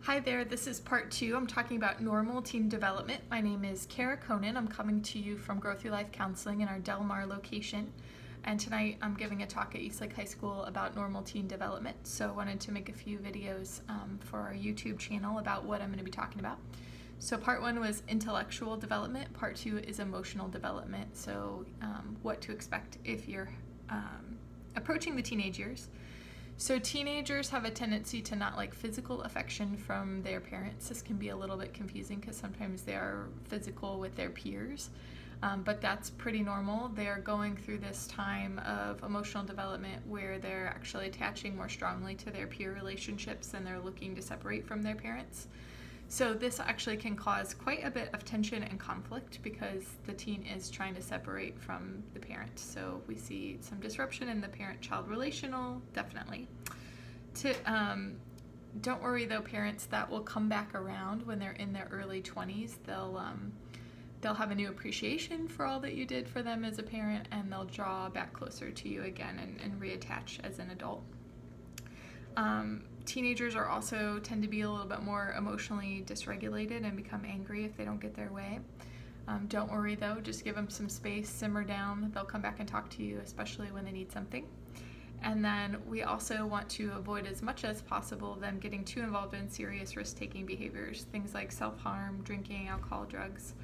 Hi there, this is part 2. I'm talking about normal teen development. My name is Kara Kohnen. I'm coming to you from Growth Through Life Counseling in our Del Mar location. And tonight I'm giving a talk at Eastlake High School about normal teen development. So I wanted to make a few videos for our YouTube channel about what I'm going to be talking about. So part 1 was intellectual development. Part 2 is emotional development. So what to expect if you're approaching the teenage years. So teenagers have a tendency to not like physical affection from their parents. This can be a little bit confusing because sometimes they are physical with their peers, but that's pretty normal. They are going through this time of emotional development where they're actually attaching more strongly to their peer relationships and they're looking to separate from their parents. So this actually can cause quite a bit of tension and conflict because the teen is trying to separate from the parent. So we see some disruption in the parent-child relational, definitely. Don't worry though, parents, that will come back around when they're in their early 20s. They'll have a new appreciation for all that you did for them as a parent, and they'll draw back closer to you again and reattach as an adult. Teenagers are also tend to be a little bit more emotionally dysregulated and become angry if they don't get their way. Don't worry though, just give them some space, simmer down. They'll come back and talk to you, especially when they need something. And then we also want to avoid as much as possible them getting too involved in serious risk-taking behaviors, things like self-harm, drinking, alcohol, drugs,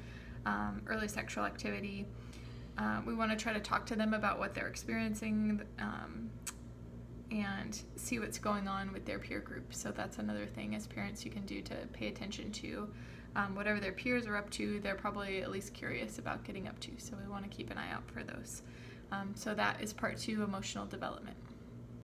early sexual activity. We want to try to talk to them about what they're experiencing, and see what's going on with their peer group. So that's another thing as parents you can do to pay attention to. Whatever their peers are up to, they're probably at least curious about getting up to. So we want to keep an eye out for those. So that is part 2, emotional development.